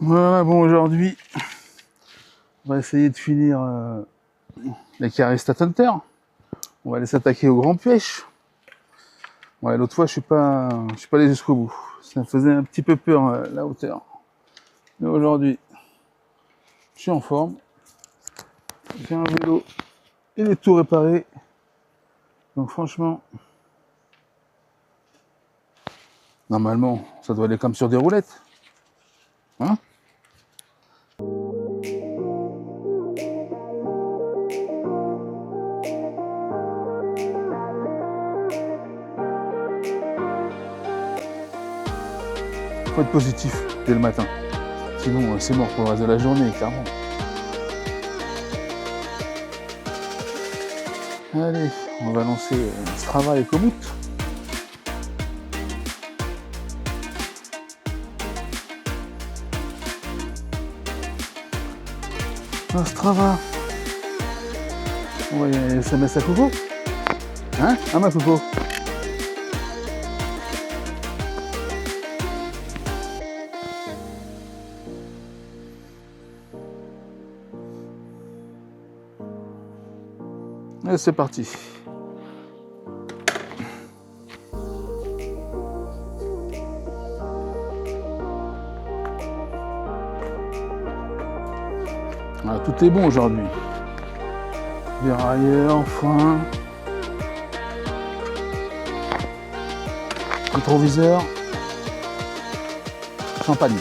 Voilà, bon, aujourd'hui, on va essayer de finir les carrés Hunter. On va aller s'attaquer aux grandes pêches. Ouais, l'autre fois, je suis pas allé jusqu'au bout. Ça me faisait un petit peu peur, la hauteur. Mais aujourd'hui, je suis en forme. J'ai un vélo, il est tout réparé. Donc franchement, normalement, ça doit aller comme sur des roulettes. Hein? Faut être positif dès le matin. Sinon, c'est mort pour le reste de la journée, clairement. Allez, on va lancer Strava et Komoot. Strava. On va y aller SMS à Coco. Hein? Ah, ma Coco. Et c'est parti. Ah, tout est bon aujourd'hui. Dérailleur, frein, rétroviseur, champagne.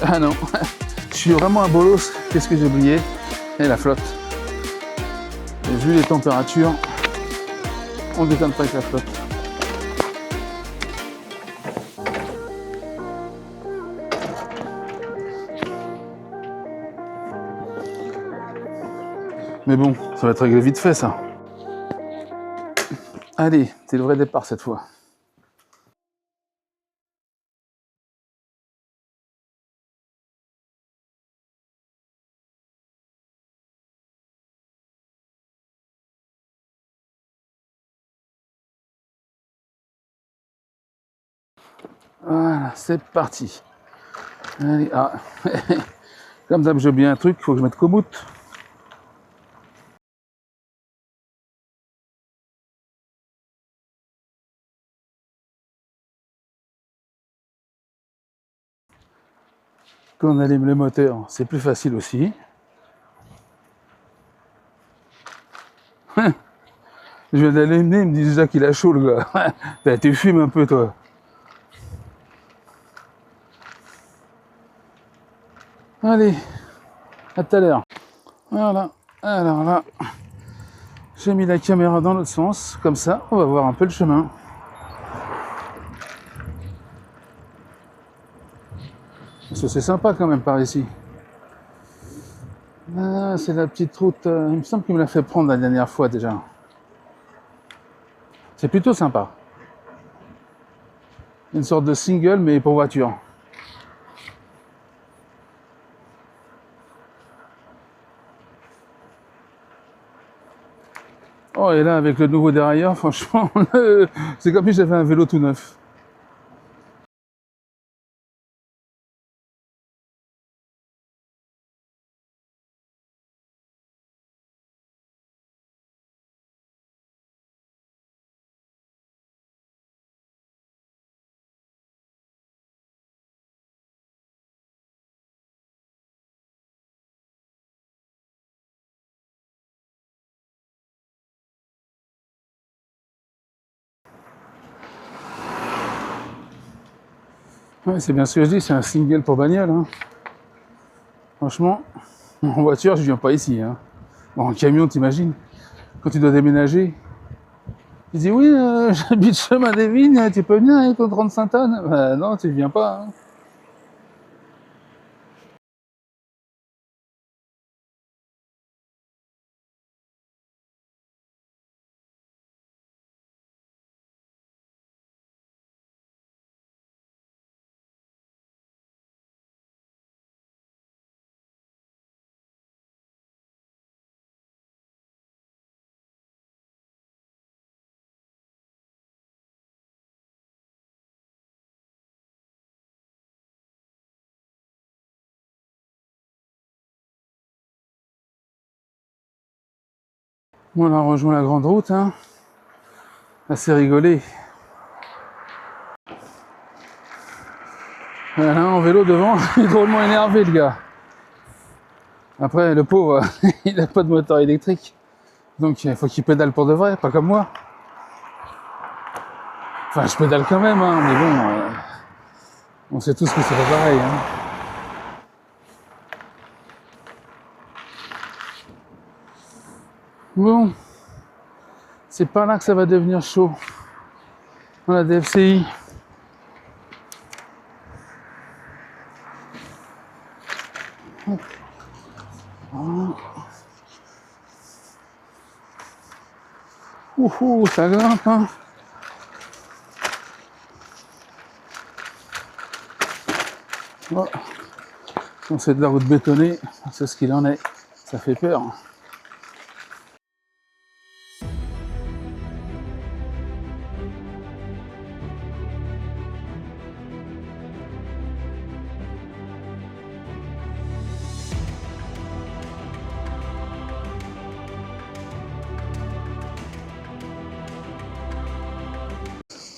Ah non, je suis vraiment un bolos. Qu'est-ce que j'ai oublié? Et la flotte. Et vu les températures, on déconne pas avec la flotte. Mais bon, ça va être réglé vite fait ça. Allez, c'est le vrai départ cette fois. Voilà, c'est parti. Allez, ah. Comme ça, j'ai oublié un truc, il faut que je mette Komoot. Quand on allume le moteur, c'est plus facile aussi. Je viens d'allumer, il me dit déjà qu'il a chaud le gars. Tu fumes un peu toi. Allez, à tout à l'heure. Voilà, alors là, j'ai mis la caméra dans l'autre sens, comme ça, on va voir un peu le chemin. Parce que c'est sympa quand même par ici. Ah, c'est la petite route, il me semble qu'il me l'a fait prendre la dernière fois déjà. C'est plutôt sympa. Une sorte de single mais pour voiture. Oh, et là, avec le nouveau dérailleur, franchement, c'est comme si j'avais un vélo tout neuf. Ouais, c'est bien ce que je dis, c'est un single pour bagnole. Hein. Franchement, en voiture, je viens pas ici. Hein. Bon, en camion, t'imagines, quand tu dois déménager, tu dis oui, j'habite chemin des Vignes, tu peux venir avec ton 35 tonnes? Bah, non, tu viens pas. Hein. Bon, on a rejoint la grande route, hein. Assez rigolé. Voilà, en vélo devant, il est drôlement énervé le gars. Après, le pauvre, il n'a pas de moteur électrique. Donc il faut qu'il pédale pour de vrai, pas comme moi. Enfin, je pédale quand même, hein, mais bon, on sait tous que c'est pas pareil. Hein. Bon, c'est pas là que ça va devenir chaud. Dans la DFCI. Ouh, ça grimpe, hein. Oh. Quand c'est de la route bétonnée, c'est ce qu'il en est. Ça fait peur.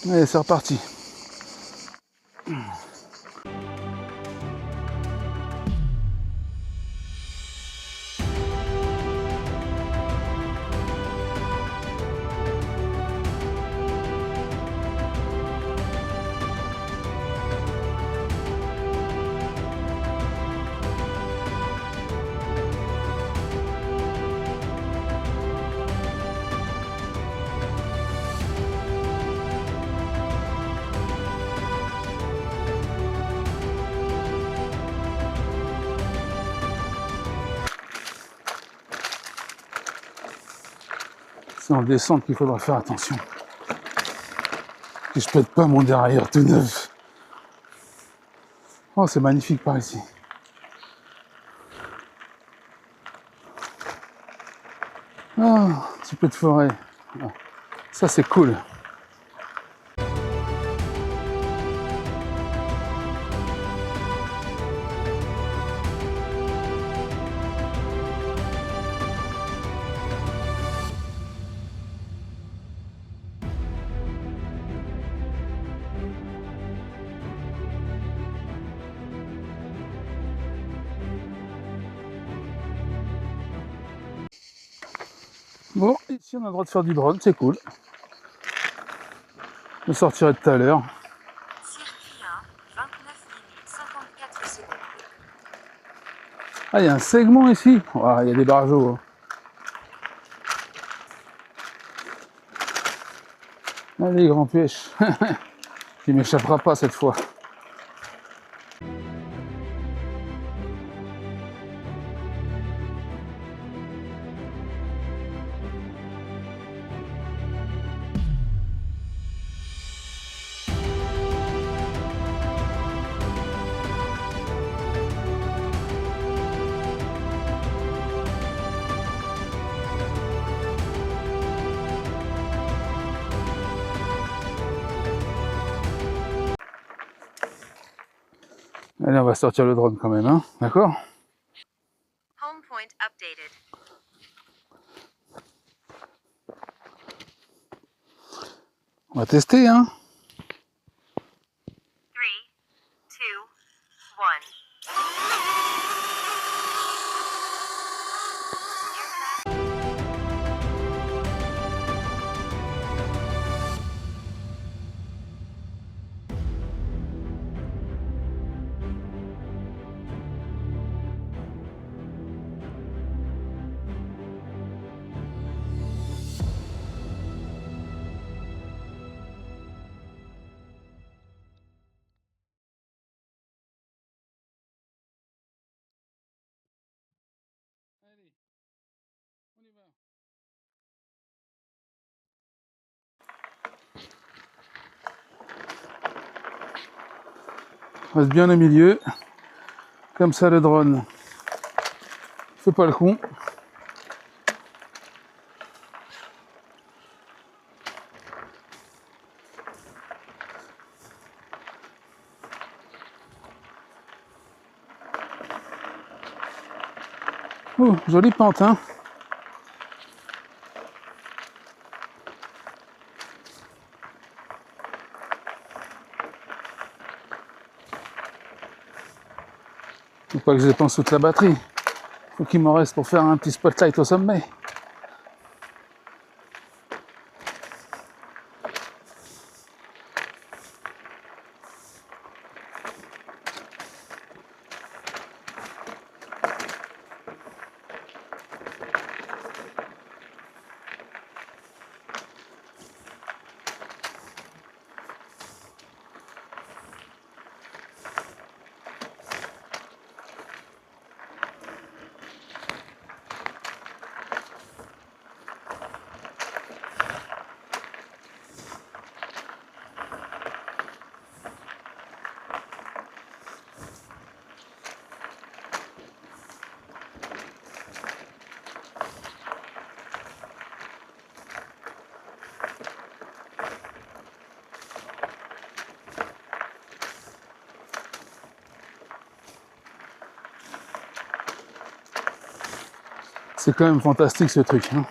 Allez, c'est reparti. C'est en descente qu'il faudra faire attention. Que je pète pas mon derrière tout neuf. Oh, c'est magnifique par ici. Ah, un petit peu de forêt. Ah, ça, c'est cool. Bon, ici, on a le droit de faire du drone, c'est cool. Je sortirai tout à l'heure. Circuit 1, 29 minutes 54 secondes. Ah, il y a un segment ici. Ah, il y a des barjots. Hein. Allez, grand pêche. Il m'échappera pas cette fois. Allez, on va sortir le drone quand même, hein. D'accord? Home point updated. On va tester, hein. 3, 2, 1. On reste bien au milieu. Comme ça, le drone fait pas le con. Oh, jolie pente, hein. pas que je dépense toute la batterie. Faut qu'il m'en reste pour faire un petit spotlight au sommet. C'est quand même fantastique ce truc. Hein.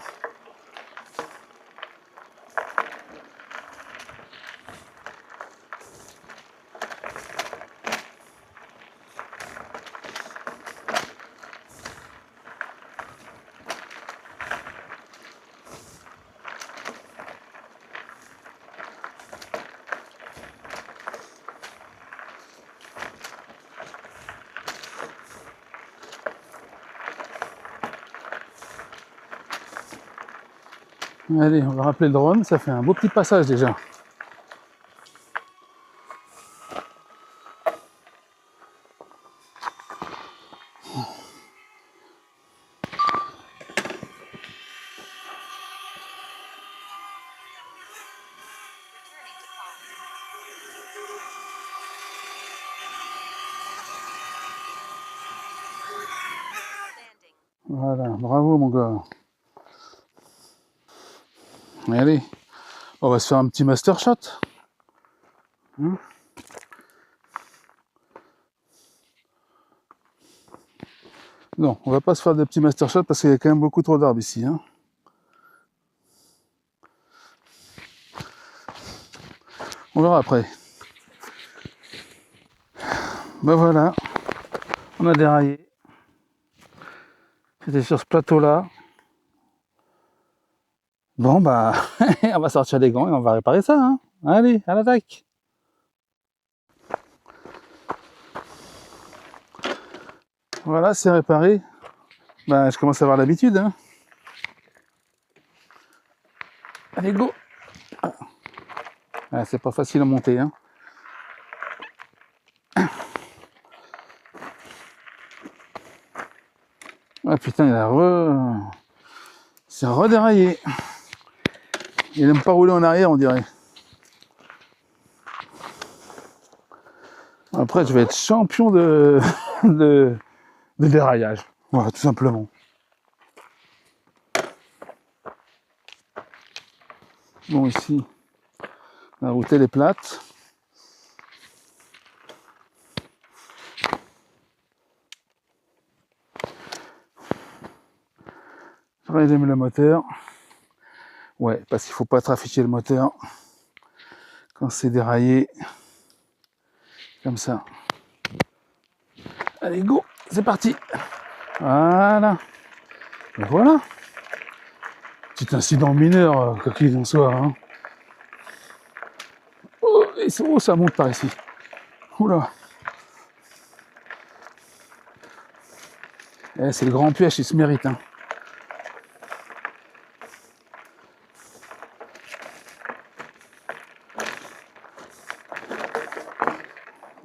Allez, on va rappeler le drone, ça fait un beau petit passage déjà. Voilà, bravo mon gars. Allez, on va se faire un petit master shot. Hein? Non, on va pas se faire des petits master shots parce qu'il y a quand même beaucoup trop d'arbres ici. Hein. On verra après. Ben voilà, on a déraillé. C'était sur ce plateau-là. Bon bah, on va sortir les gants et on va réparer ça. Hein. Allez, à l'attaque. Voilà, c'est réparé. Ben, je commence à avoir l'habitude. Hein. Allez, go. Ah, c'est pas facile à monter. Hein. Ah putain, c'est redéraillé. Il n'aime pas rouler en arrière, on dirait. Après, je vais être champion de déraillage. Voilà, tout simplement. Bon, ici, la route, elle est plate. Je réallume le moteur. Ouais, parce qu'il faut pas trafiquer le moteur quand c'est déraillé. Comme ça. Allez, go, c'est parti. Voilà. Et voilà. Petit incident mineur, quoi qu'il en soit. Hein. Oh, ça monte par ici. Oula. Eh, c'est le grand piège, il se mérite. Hein.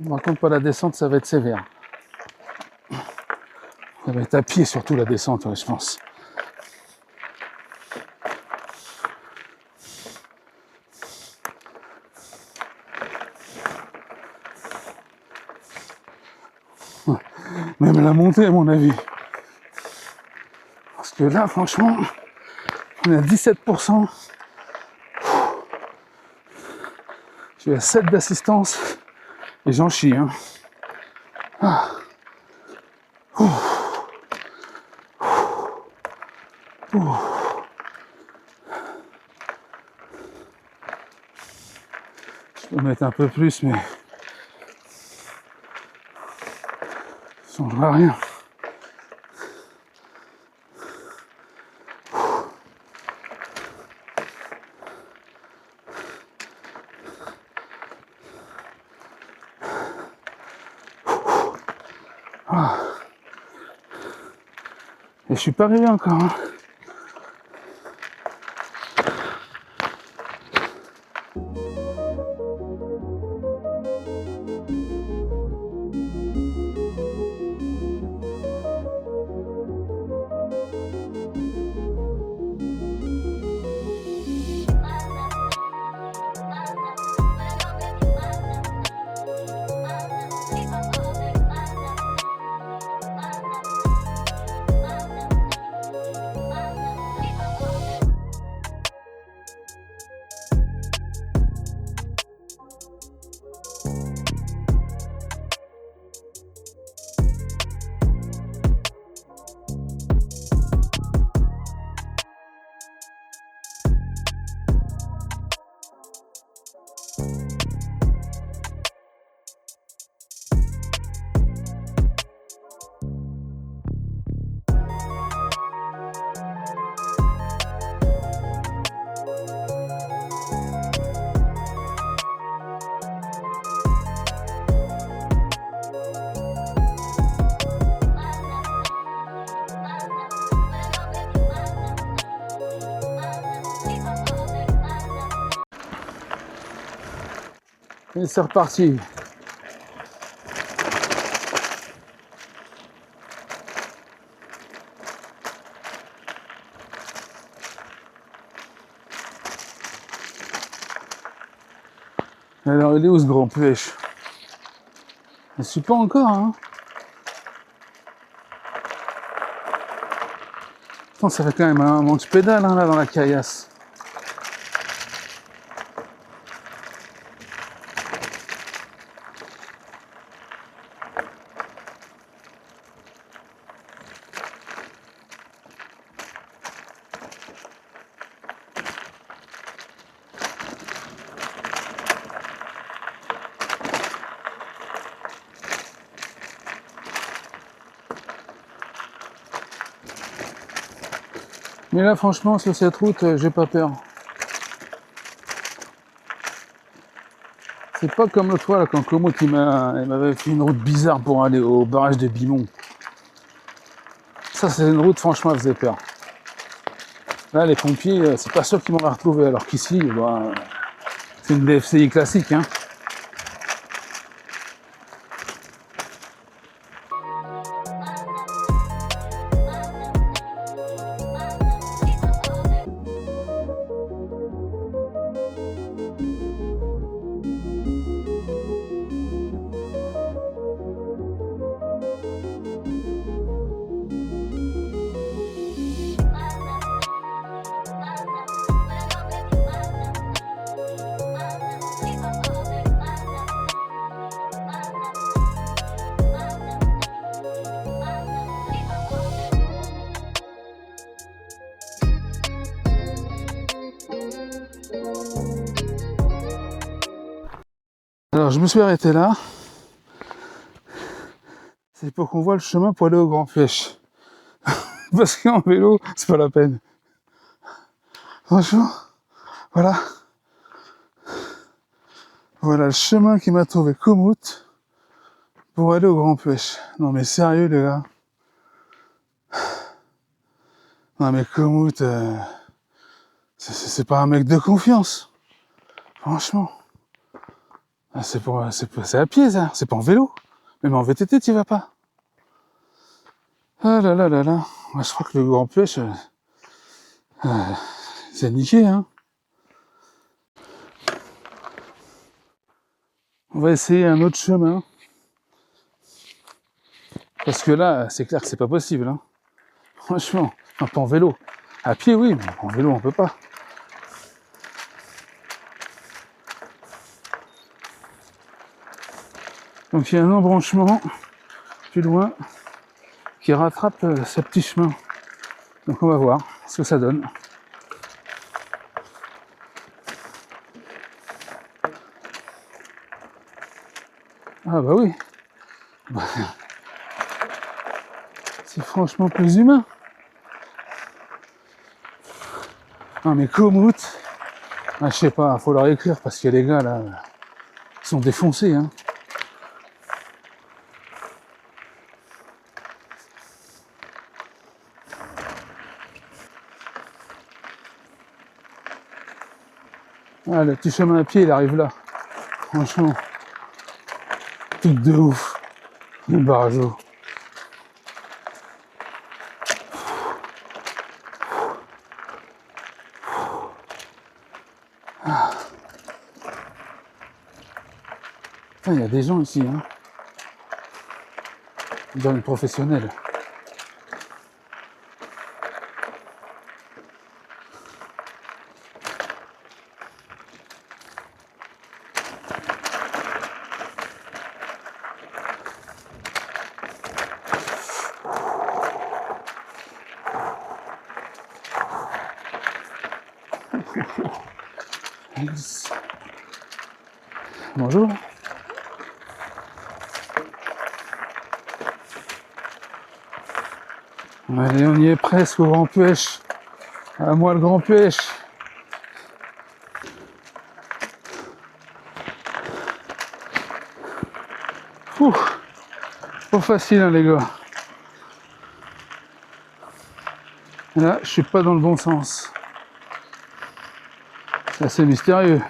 Par contre, pas la descente, ça va être sévère. Ça va être à pied surtout la descente, ouais, je pense. Même la montée, à mon avis. Parce que là, franchement, on est à 17%. Je suis à 7 d'assistance. Et j'en chie. Hein. Ah. Je peux mettre un peu plus, mais changera rien. Ah. Et je suis pas arrivé encore. Hein. Et c'est reparti. Alors il est où ce grand pêche? Je ne suis pas encore, hein. Putain, ça fait quand même un manche pédale hein, là dans la caillasse. Mais là, franchement, sur cette route, j'ai pas peur. C'est pas comme l'autre fois, là, quand Como qui m'avait fait une route bizarre pour aller au barrage de Bimont. Ça, c'est une route, franchement, elle faisait peur. Là, les pompiers, c'est pas sûr qu'ils m'auraient retrouvé, alors qu'ici, bah, c'est une DFCI classique, hein. Alors, je me suis arrêté là. C'est pour qu'on voit le chemin pour aller au Grand Flèche. Parce qu'en vélo, c'est pas la peine. Franchement, voilà. Voilà le chemin qui m'a trouvé Komout pour aller au Grand Flèche. Non mais sérieux les gars. Non mais Komout, c'est pas un mec de confiance. Franchement. C'est à pied ça, c'est pas en vélo. Même en VTT t'y vas pas. Ah là là là là. Moi, je crois que le Grand Flèche, c'est niqué hein. On va essayer un autre chemin. Parce que là, c'est clair que c'est pas possible. Hein. Franchement, non, pas en vélo. À pied, oui, mais en vélo, on peut pas. Donc il y a un embranchement plus loin qui rattrape ce petit chemin. Donc on va voir ce que ça donne. Ah bah oui. C'est franchement plus humain. Non mais Komoot, ah, je sais pas, faut leur écrire parce que les gars là, ils sont défoncés. Hein. Ah, le petit chemin à pied, il arrive là. Franchement, truc de ouf. Le barjo. Il y a des gens ici, hein. Dans les professionnels. Bonjour. Allez, on y est presque au Grand Puech. À moi le Grand Puech. Ouh, pas facile hein, les gars. Là, je suis pas dans le bon sens. C'est assez mystérieux.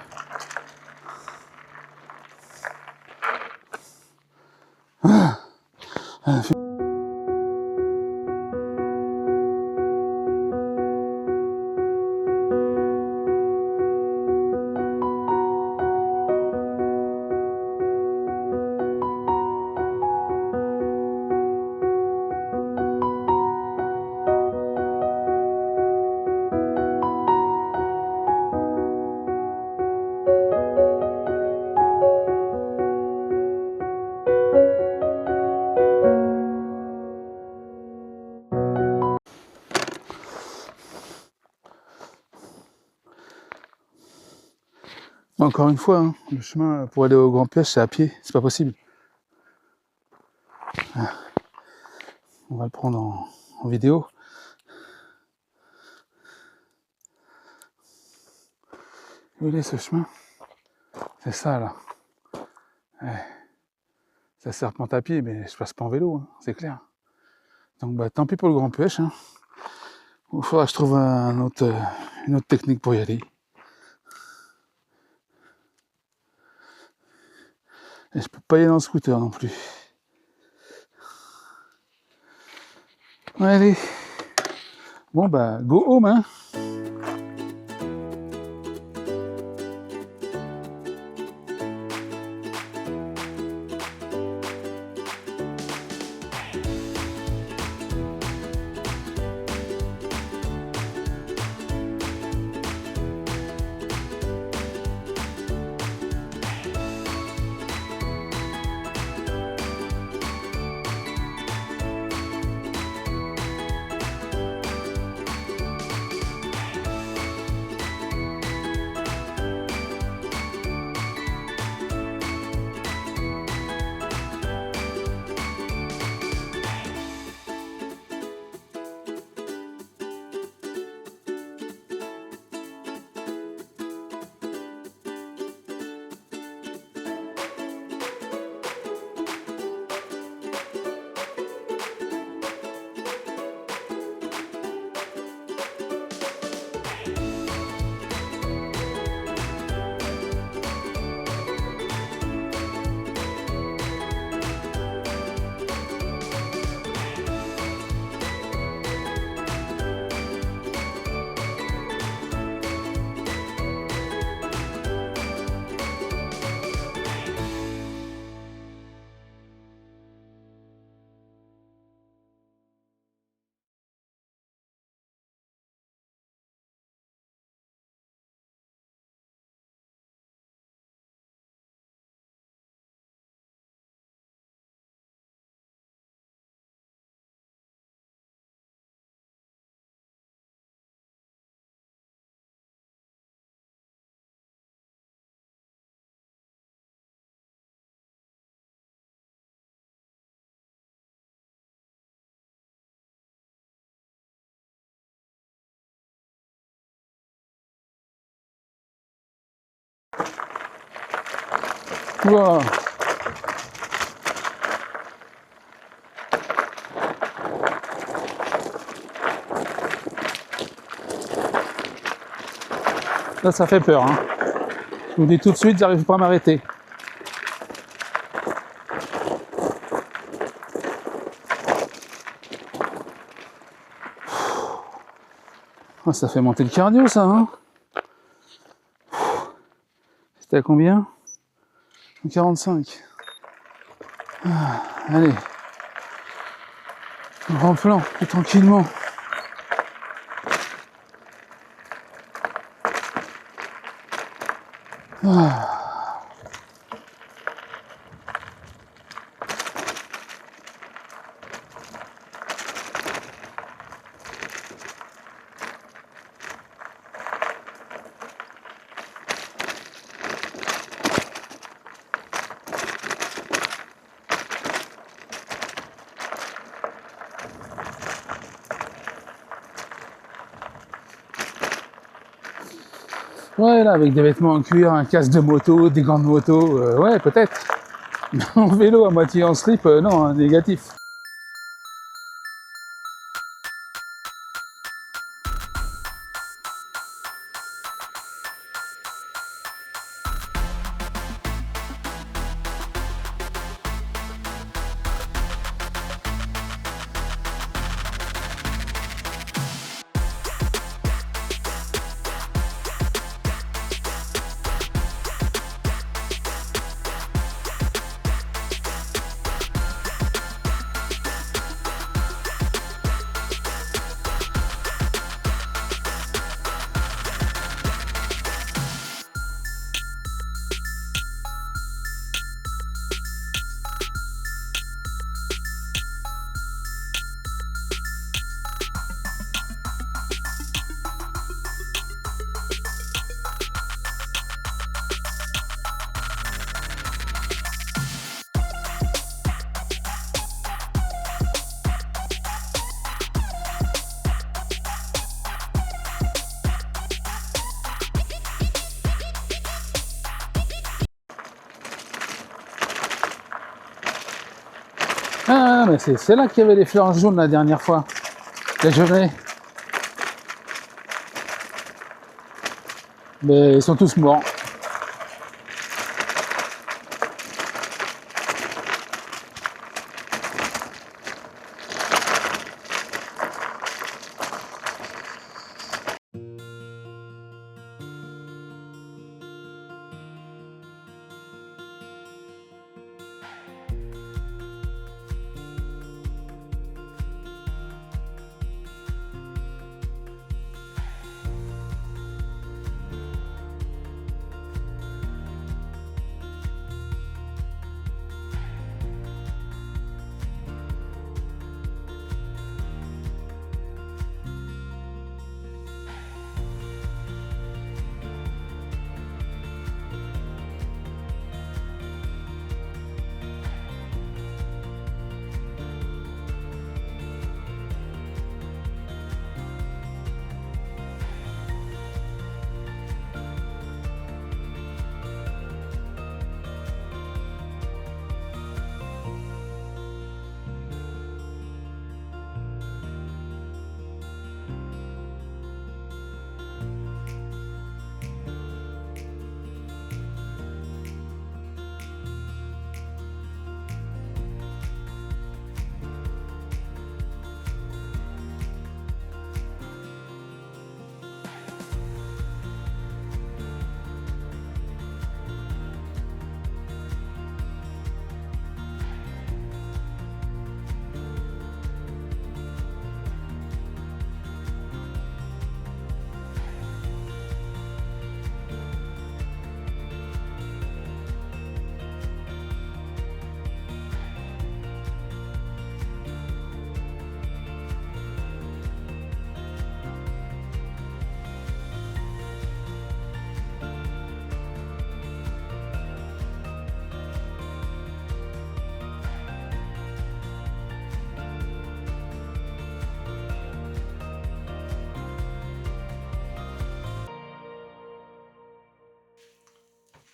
Encore une fois, hein, le chemin pour aller au Grand Puech, c'est à pied, c'est pas possible. On va le prendre en vidéo. Où est ce chemin? C'est ça là. Ouais. Ça serpente à pied, mais je passe pas en vélo, hein, c'est clair. Donc bah tant pis pour le Grand Puech. Hein. Il faudra que je trouve une autre technique pour y aller. Et je peux pas y aller en scooter non plus. Allez. Bon bah go home hein. Voilà. Là, ça fait peur. Hein. Je vous dis tout de suite, j'arrive pas à m'arrêter. Oh, ça fait monter le cardio, ça. Hein. C'était à combien? 45. Ah, allez. Grand plan, plus tranquillement. Ah. Ouais, là, avec des vêtements en cuir, un casque de moto, des gants de moto, ouais, peut-être. En vélo à moitié en slip, non, hein, négatif. Ah, mais c'est là qu'il y avait les fleurs jaunes la dernière fois. Les gelées. Mais ils sont tous morts.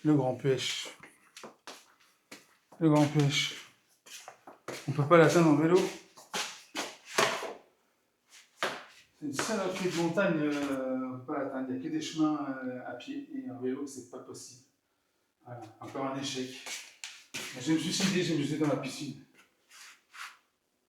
Le grand pêche. Le grand pêche. On peut pas l'atteindre en vélo. C'est une saloperie de montagne, on peut pas l'atteindre. Il n'y a que des chemins à pied et en vélo, c'est pas possible. Voilà, encore un échec. Je me suis suicidé, je me suis jeté dans la piscine.